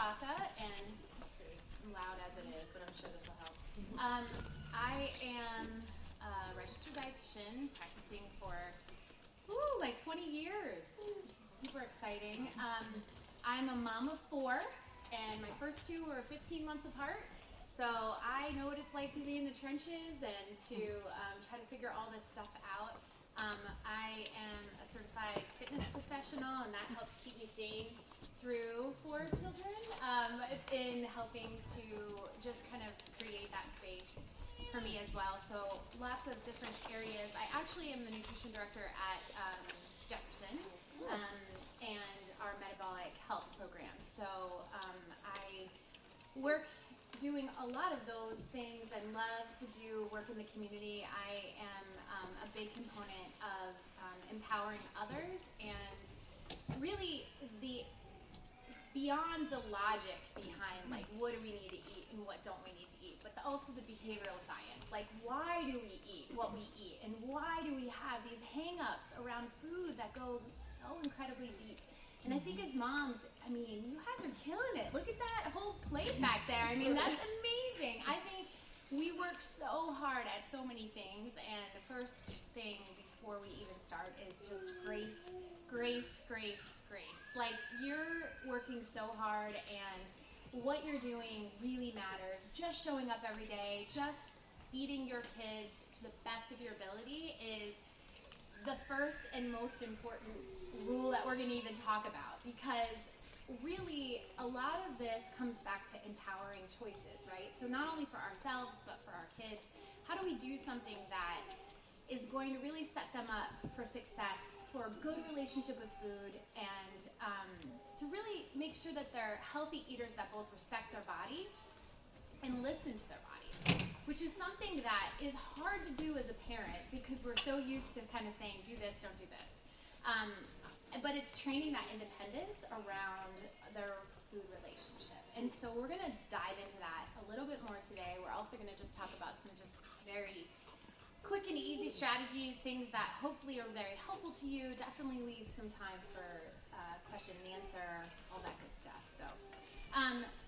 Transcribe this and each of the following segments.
and let's see, I'm loud as it is, but I'm sure this will help. I am a registered dietitian practicing for like 20 years, which is super exciting. I'm a mom of 4, and my first 2 were 15 months apart. So I know what it's like to be in the trenches and to try to figure all this stuff out. I am a certified fitness professional, and that helps keep me sane through 4 children in helping to just kind of create that space for me as well. So lots of different areas. I actually am the nutrition director at Jefferson and our metabolic health program. So I work doing a lot of those things and love to do work in the community. I am a big component of empowering others and really beyond the logic behind like what do we need to eat and what don't we need to eat, but also the behavioral science, like why do we eat what we eat and why do we have these hang-ups around food that go so incredibly deep. And I think as moms, I mean, you guys are killing it. Look at that whole plate back there. I mean, that's amazing. I think we work so hard at so many things, and the first thing before we even start is just grace, grace, grace, grace. Like, you're working so hard, and what you're doing really matters. Just showing up every day, just feeding your kids to the best of your ability is the first and most important rule that we're going to even talk about, because really a lot of this comes back to empowering choices, right? So not only for ourselves but for our kids, how do we do something that is going to really set them up for success, for a good relationship with food, and to really make sure that they're healthy eaters that both respect their body and listen to their body, which is something that is hard to do as a parent because we're so used to kind of saying, do this, don't do this. But it's training that independence around their food relationship. And so we're going to dive into that a little bit more today. We're also going to just talk about some just very quick and easy strategies, things that hopefully are very helpful to you. Definitely leave some time for question and answer, all that good stuff.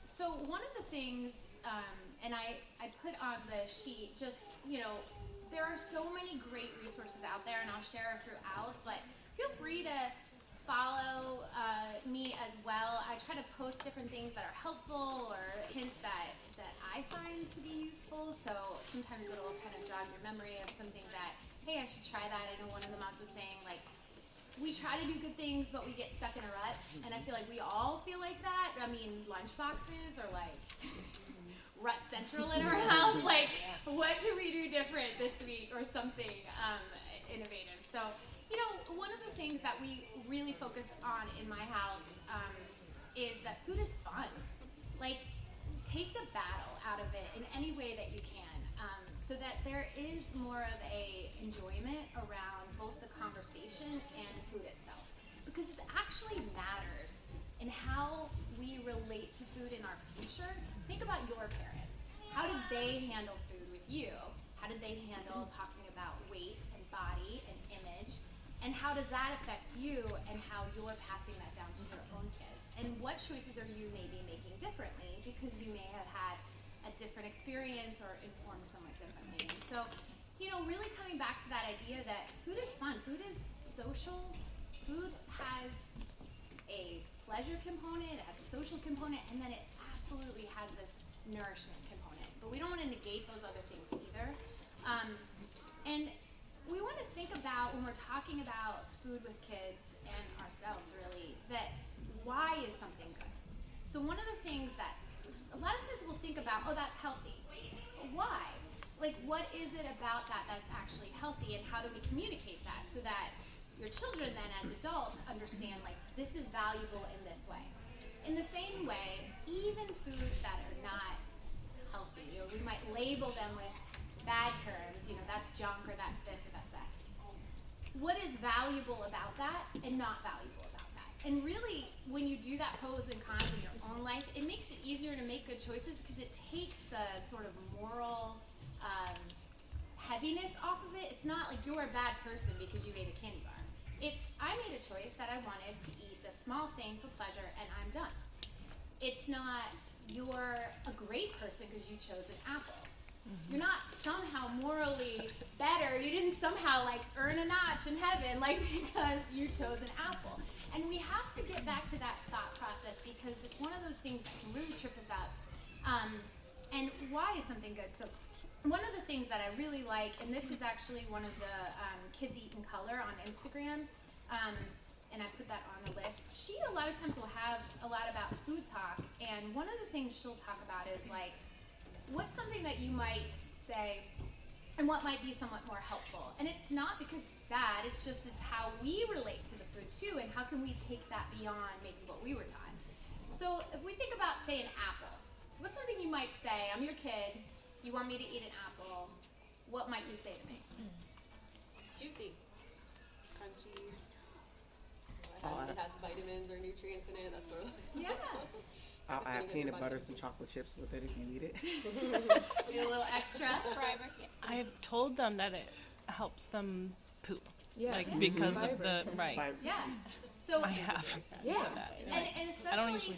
So one of the things, and I put on the sheet just, there are so many great resources out there, and I'll share throughout, but feel free to follow me as well. I try to post different things that are helpful or hints that I find to be useful, so sometimes it'll kind of jog your memory of something that, hey, I should try that. I know one of the moms was saying, like, we try to do good things, but we get stuck in a rut, and I feel like we all feel like that. I mean, lunch boxes are like rut central in our house. Like, what can we do different this week or something innovative? So, one of the things that we really focus on in my house is that food is fun. Like, take the battle out of it in any way that you can, so that there is more of a enjoyment around both the conversation and food itself. Because it actually matters in how we relate to food in our future. Think about your parents. How did they handle food with you? How did they handle talking about weight and body and image? And how does that affect you and how you're passing that down to your own kids? And what choices are you maybe making differently because you may have had a different experience or informed somewhat differently? And so, really coming back to that idea that food is fun, food is social, food has a pleasure component, it has a social component, and then it absolutely has this nourishment component. But we don't want to negate those other things either. And we want to think about, when we're talking about food with kids and ourselves really, that why is something good? So one of the things that a lot of times we'll think about, oh, that's healthy. Why? Like, what is it about that that's actually healthy, and how do we communicate that so that your children then as adults understand, like, this is valuable in this way. In the same way, even foods that are not healthy, we might label them with bad terms, that's junk or that's this or that's that. What is valuable about that and not valuable about that? And really, when you do that pros and cons in your own life, it makes it easier to make good choices because it takes the sort of moral heaviness off of it. It's not like you're a bad person because you ate a candy bar. It's, I made a choice that I wanted to eat this small thing for pleasure, and I'm done. It's not you're a great person because you chose an apple. You're not somehow morally better. You didn't somehow like earn a notch in heaven like because you chose an apple. And we have to get back to that thought process because it's one of those things that can really trip us up. And why is something good? So one of the things that I really like, and this is actually one of the Kids Eat in Color on Instagram, and I put that on the list. She a lot of times will have a lot about food talk, and one of the things she'll talk about is like, what's something that you might say and what might be somewhat more helpful? And it's not because it's bad, it's just it's how we relate to the food too, and how can we take that beyond maybe what we were taught. So if we think about, say, an apple, what's something you might say? I'm your kid, you want me to eat an apple, what might you say to me? It's juicy, crunchy, Oh, it has vitamins or nutrients in it, that sort of Yeah. I'll add peanut butter, some chocolate chips with it if you eat it. Need a little extra. I have told them that it helps them poop. Yeah. Like because of the Yeah. So I have. Yeah. So that, and I don't especially usually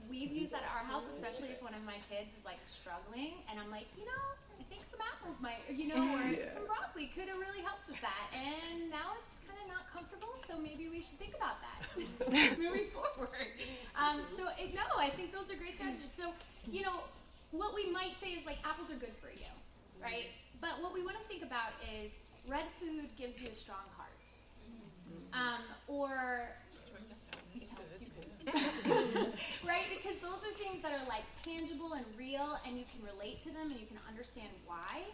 we've used that at our house, especially if one of my kids is like struggling, and I'm like, I think some apples might, or Yeah. some broccoli could have really helped with that, and now it's kind of not comfortable, so maybe we should think about that moving forward. No, I think those are great strategies. So, what we might say is like apples are good for you, right? But what we want to think about is red food gives you a strong heart, or it helps you poop. Right? Because those are things that are like tangible and real, and you can relate to them and you can understand why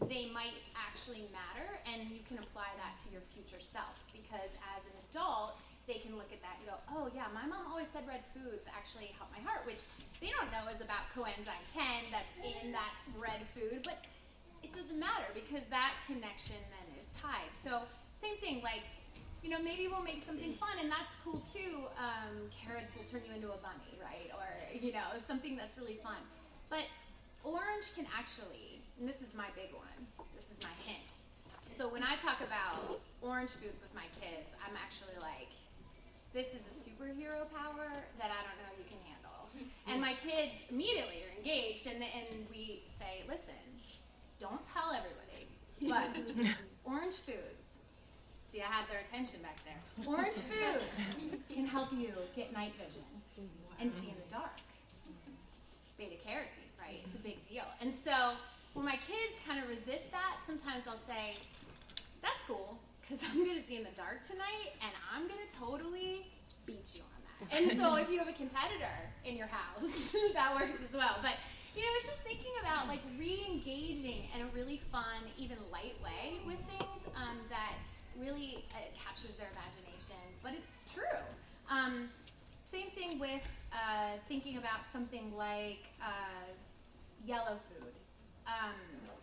they might actually matter, and you can apply that to your future self. Because as an adult, they can look at that and go, oh yeah, my mom always said red foods actually help my heart, which they don't know is about coenzyme 10 that's in that red food, but it doesn't matter because that connection then is tied. So same thing, like, maybe we'll make something fun, and that's cool too. Carrots will turn you into a bunny, right? Or, something that's really fun. But orange can actually, and this is my big one, this is my hint. So when I talk about orange foods with my kids, I'm actually like, this is a superhero power that I don't know you can handle. And my kids immediately are engaged, and we say, listen, don't tell everybody, but orange foods, see, I have their attention back there. Orange food can help you get night vision and see in the dark. Beta carotene, right? It's a big deal. And so when my kids kind of resist that, sometimes I'll say, that's cool, because I'm going to see in the dark tonight, and I'm going to totally beat you on that. And so if you have a competitor in your house, that works as well. But, it's just thinking about, like, re-engaging in a really fun, even light way with things that really captures their imagination. But it's true. Same thing with thinking about something like yellow food.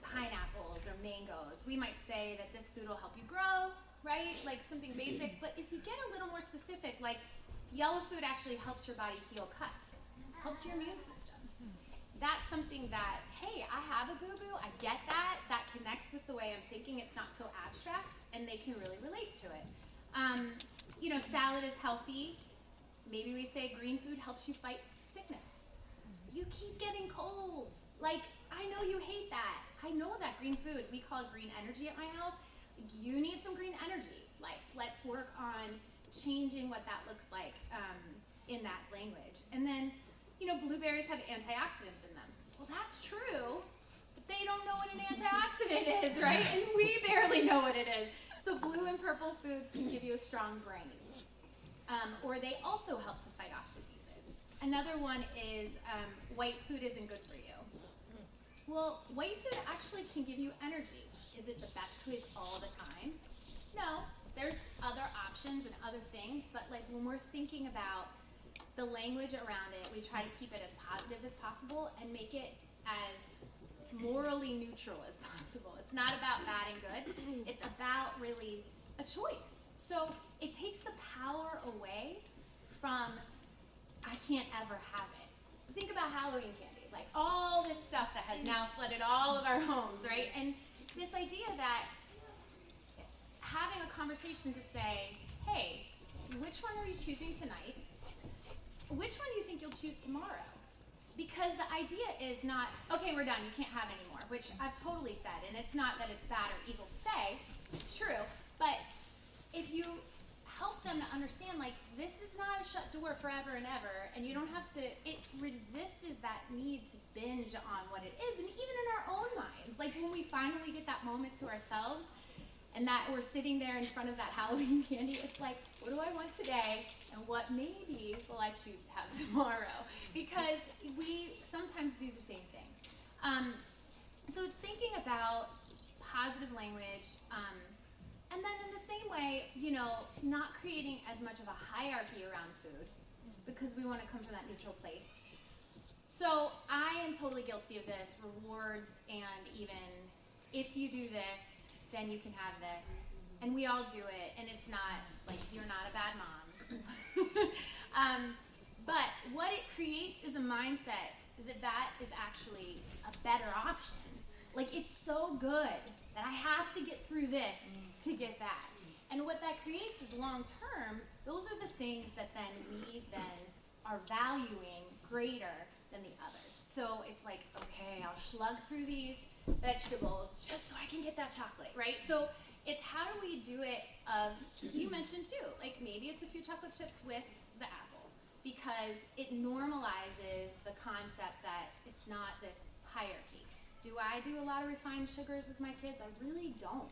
Pineapples or mangoes. We might say that this food will help you grow, right? Like something basic. But if you get a little more specific, like yellow food actually helps your body heal cuts, helps your immune system. That's something that, hey, I have a boo-boo, I get that, that connects with the way I'm thinking, it's not so abstract, and they can really relate to it. Salad is healthy. Maybe we say green food helps you fight sickness. You keep getting colds. Like, I know you hate that. I know that green food, we call it green energy at my house. You need some green energy. Like, let's work on changing what that looks like in that language. And then, blueberries have antioxidants in them. Well, that's true, but they don't know what an antioxidant is, right? And we barely know what it is. So blue and purple foods can give you a strong brain. Or they also help to fight off diseases. Another one is white food isn't good for you. Well, white food actually can give you energy. Is it the best food all the time? No, there's other options and other things, but like when we're thinking about the language around it, we try to keep it as positive as possible and make it as morally neutral as possible. It's not about bad and good. It's about really a choice. So it takes the power away from, I can't ever have it. Think about Halloween candy, like all this stuff that has now flooded all of our homes, right? And this idea that having a conversation to say, hey, which one are you choosing tonight? which one do you think you'll choose tomorrow? Because the idea is not, okay, we're done, you can't have any more, which I've totally said, and it's not that it's bad or evil to say, it's true, but if you help them to understand, like, this is not a shut door forever and ever, and you don't have to, it resists that need to binge on what it is, and even in our own minds, like when we finally get that moment to ourselves, and that we're sitting there in front of that Halloween candy, it's like, what do I want today, and what maybe will I choose to have tomorrow? Because we sometimes do the same things. So it's thinking about positive language, and then in the same way, you know, not creating as much of a hierarchy around food, because we want to come from that neutral place. So I am totally guilty of this, rewards, and even if you do this, then you can have this. And we all do it, and it's not, like, you're not a bad mom. But what it creates is a mindset that is actually a better option. Like, it's so good that I have to get through this to get that. And what that creates is long term, those are the things that then we then are valuing greater than the others. So it's like, okay, I'll slug through these vegetables just so I can get that chocolate, right? So it's how do we do it of, you mentioned too, like maybe it's a few chocolate chips with the apple, because it normalizes the concept that it's not this hierarchy. Do I do a lot of refined sugars with my kids? I really don't,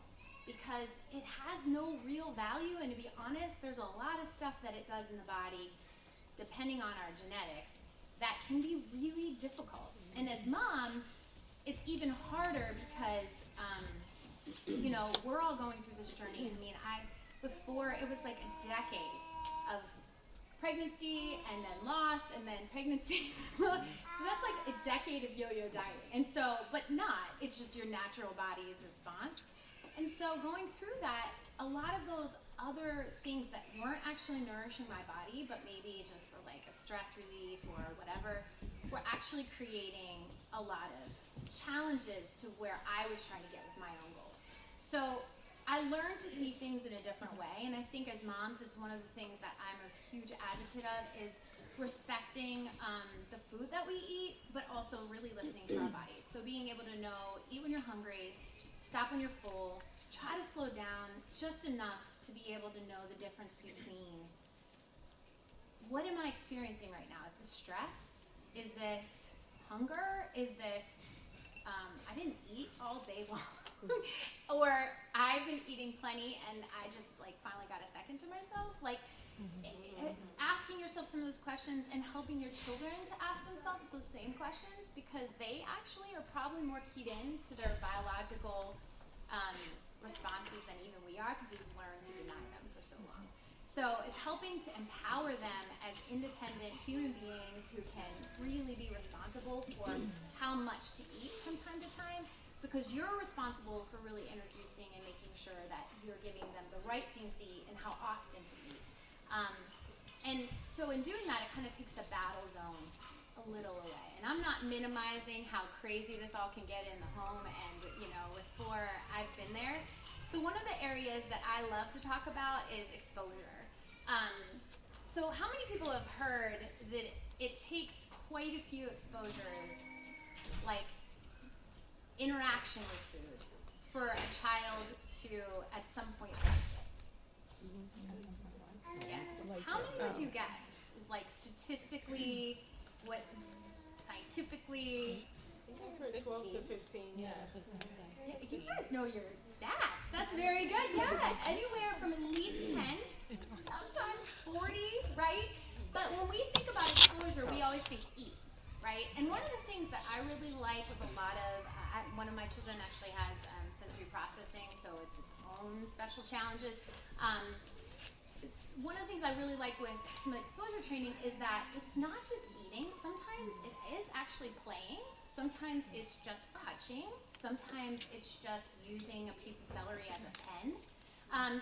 because it has no real value, and to be honest, there's a lot of stuff that it does in the body, depending on our genetics, that can be really difficult. And as moms, it's even harder because, you know, we're all going through this journey. I mean, with 4, it was like a decade of pregnancy and then loss and then pregnancy. So that's like a decade of yo-yo dieting. And so, but not, it's just your natural body's response. And so going through that, a lot of those other things that weren't actually nourishing my body, but maybe just for like a stress relief or whatever, were actually creating a lot of challenges to where I was trying to get with my own goals. So I learned to see things in a different way, and I think as moms, it's one of the things that I'm a huge advocate of is respecting the food that we eat, but also really listening to our bodies. So being able to know, eat when you're hungry, stop when you're full, try to slow down just enough to be able to know the difference between what am I experiencing right now? Is this stress? Is this hunger? Is this I didn't eat all day long, or I've been eating plenty and I just like finally got a second to myself. Like asking yourself some of those questions and helping your children to ask themselves those same questions, because they actually are probably more keyed in to their biological responses than even we are, because we've learned to deny them for so long. So it's helping to empower them as independent human beings who can really be responsible for how much to eat from time to time, because you're responsible for really introducing and making sure that you're giving them the right things to eat and how often to eat. And so in doing that, it kind of takes the battle zone a little away. And I'm not minimizing how crazy this all can get in the home, and you know, with 4, I've been there. So one of the areas that I love to talk about is exposure. So how many people have heard that it takes quite a few exposures, like interaction with food, for a child to at some point like it? Yeah. How many would you guess is like statistically, what scientifically? I think 12 to 15, yeah. You guys know your stats. That's very good. Yeah, anywhere from at least 10, sometimes 40, right? But when we think about exposure, we always think eat, right? And one of the things that I really like with a lot of, one of my children actually has sensory processing, so it's its own special challenges. One of the things I really like with some exposure training is that it's not just eating. Sometimes it is actually playing. Sometimes it's just touching. Sometimes it's just using a piece of celery as a pen.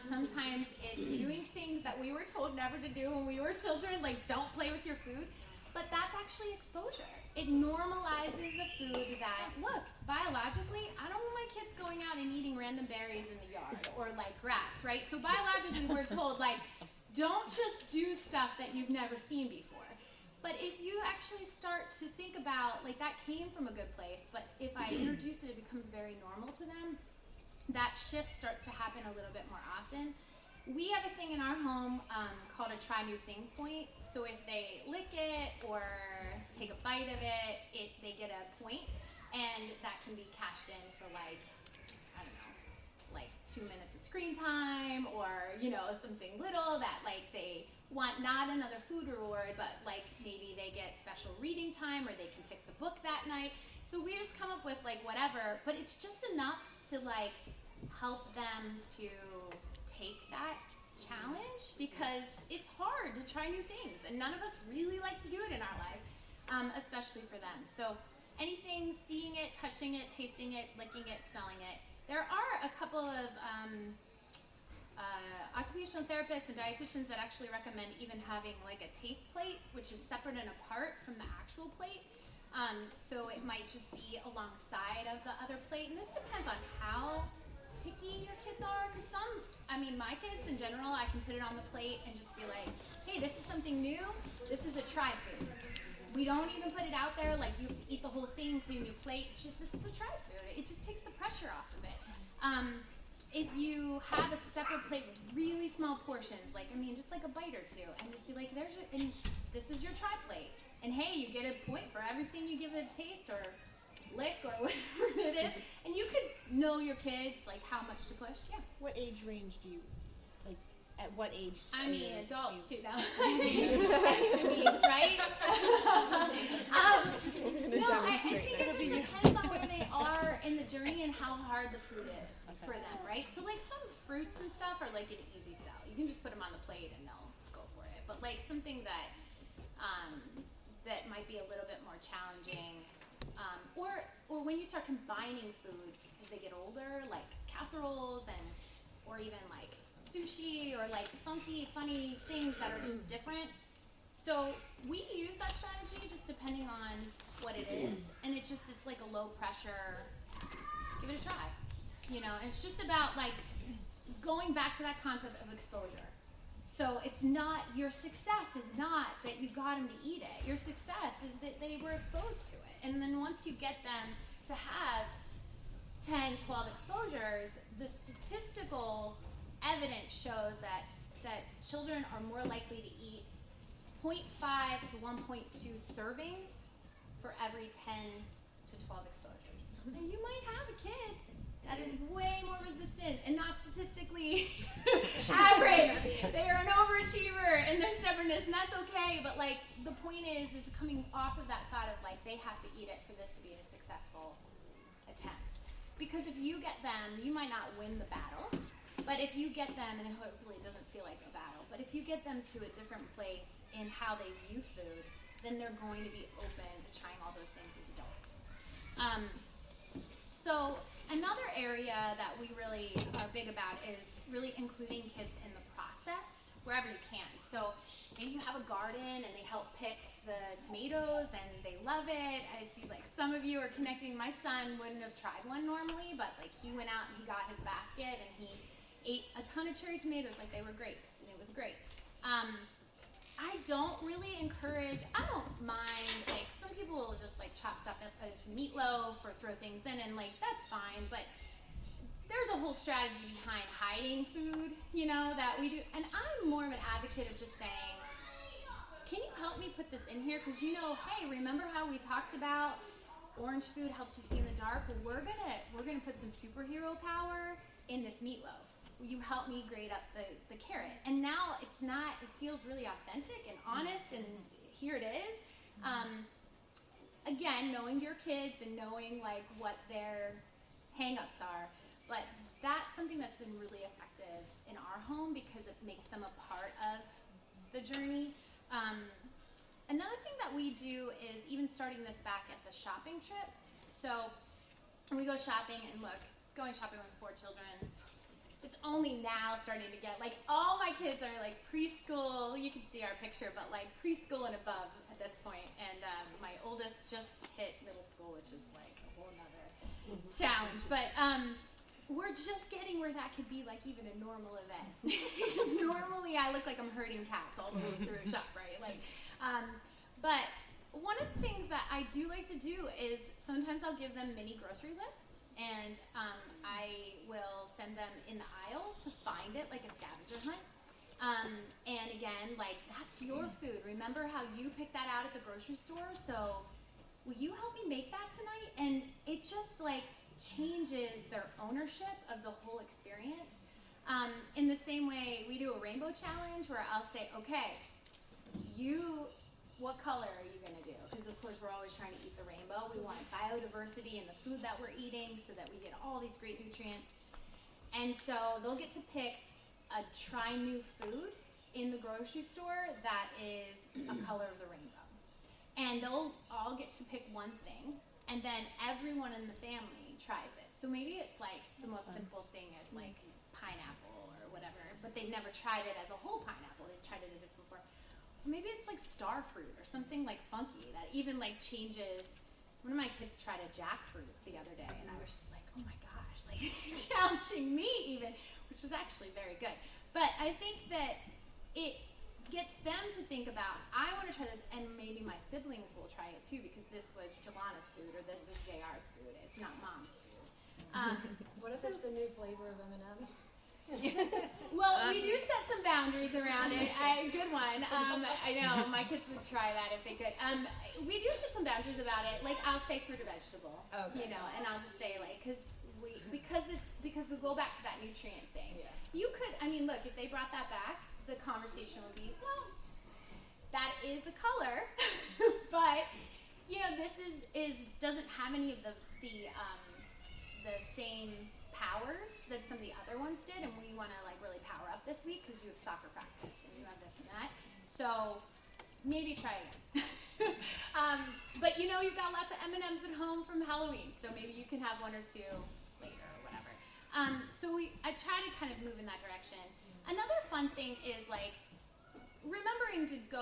Sometimes it's doing things that we were told never to do when we were children, like don't play with your food. But that's actually exposure. It normalizes a food that, look, biologically, I don't want my kids going out and eating random berries in the yard or like grass, right? So biologically, we're told, like, don't just do stuff that you've never seen before. But if you actually start to think about, like, that came from a good place, but if I introduce it, it becomes very normal to them, that shift starts to happen a little bit more often. We have a thing in our home called a try new thing point. So if they lick it or take a bite of it, they get a point, and that can be cashed in for, like, I don't know, like 2 minutes of screen time, or, you know, something little that, like, they want not another food reward, but, like, maybe they get special reading time, or they can pick the book that night. So we just come up with, like, whatever, but it's just enough to, like, help them to take that challenge, because it's hard to try new things, and none of us really like to do it in our lives, especially for them. So anything, seeing it, touching it, tasting it, licking it, smelling it. There are a couple of occupational therapists and dietitians that actually recommend even having, like, a taste plate, which is separate and apart from the actual plate. So it might just be alongside of the other plate, and this depends on how picky your kids are, because my kids in general, I can put it on the plate and just be like, hey, this is something new, this is a try food. We don't even put it out there like you have to eat the whole thing, clean your plate. It's just, this is a try food. It just takes the pressure off of it. If you have a separate plate with really small portions, like, just like a bite or two, and just be like, and this is your try plate. And hey, you get a point for everything you give it a taste or lick or whatever it is. And you could know your kids, like, how much to push. Yeah. What age range do you, like, at what age? Adults too now. Right? I think it just depends on where they are in the journey and how hard the food is for them, right? So, like, some fruits and stuff are, like, an easy sell. You can just put them on the plate and they'll go for it. But, like, something that that might be a little bit more challenging, or when you start combining foods as they get older, like casseroles or even like sushi, or like funny things that are just different. So we use that strategy just depending on what it is, and it's like a low pressure, give it a try, and it's just about, like, going back to that concept of exposure. So it's not, your success is not that you got them to eat it. Your success is that they were exposed to it. And then once you get them to have 10, 12 exposures, the statistical evidence shows that children are more likely to eat 0.5 to 1.2 servings for every 10 to 12 exposures. And you might have a kid that is way more resistant and not statistically average. They are an overachiever in their stubbornness, and that's okay. But, like, the point is coming off of that thought of, like, they have to eat it for this to be a successful attempt. Because if you get them, you might not win the battle, but if you get them, and hopefully it doesn't feel like a battle, but if you get them to a different place in how they view food, then they're going to be open to trying all those things as adults. So another area that we really are big about is really including kids in the process wherever you can. So maybe you have a garden and they help pick the tomatoes and they love it. I see, like, some of you are connecting. My son wouldn't have tried one normally, but, like, he went out and he got his basket and he ate a ton of cherry tomatoes like they were grapes, and it was great. I don't really encourage, I don't mind, like, some people will just, like, chop stuff up into meatloaf or throw things in, and, like, that's fine, but there's a whole strategy behind hiding food, that we do. And I'm more of an advocate of just saying, can you help me put this in here? Because, hey, remember how we talked about orange food helps you see in the dark? Well, we're gonna put some superhero power in this meatloaf. Will you help me grate up the carrot? And now it feels really authentic and honest, and here it is. Again, knowing your kids and knowing, like, what their hang-ups are, but that's something that's been really effective in our home because it makes them a part of the journey. Another thing that we do is even starting this back at the shopping trip. So when we go shopping, and look, going shopping with 4 children, it's only now starting to get, like, all my kids are, like, preschool. You can see our picture, but, like, preschool and above at this point. And my oldest just hit middle school, which is, like, a whole nother challenge. But we're just getting where that could be, like, even a normal event. Because normally I look like I'm herding cats all the way through a shop, right? Like, But one of the things that I do like to do is sometimes I'll give them mini grocery lists, and I will send them in the aisle to find it, like a scavenger hunt. And again, like, that's your food. Remember how you picked that out at the grocery store? So will you help me make that tonight? And it just like changes their ownership of the whole experience. In the same way, we do a rainbow challenge where I'll say, okay, what color are you gonna do? Because of course we're always trying to eat the rainbow. We want biodiversity in the food that we're eating so that we get all these great nutrients. And so they'll get to pick a try new food in the grocery store that is a color of the rainbow. And they'll all get to pick one thing, and then everyone in the family tries it. So maybe it's like the most simple thing as like pineapple or whatever, but they've never tried it as a whole pineapple. They've tried it in a different form. Or maybe it's like star fruit or something like funky that even like changes. One of my kids tried a jackfruit the other day, and I was just like, oh my gosh, like you're challenging me even, which was actually very good. But I think that it gets them to think about, I want to try this, and maybe my siblings will try it too, because this was Jelana's food or this was JR's food. It's not mom's food. What if it's the new flavor of M&M's? Well, we do set some boundaries around it. Good one. I know my kids would try that if they could. We do set some boundaries about it. Like I'll say fruit or vegetable, Okay. you know, and I'll just say like because we go back to that nutrient thing. Yeah. You could, I mean, look, if they brought that back, the conversation would be, well, that is the color, but you know, this is doesn't have any of the same powers that some of the other ones did, and we want to like really power up this week because you have soccer practice and you have this and that. So maybe try again. But you know, you've got lots of M&Ms at home from Halloween, so maybe you can have one or two later or whatever. So I try to kind of move in that direction. Another fun thing is like remembering to go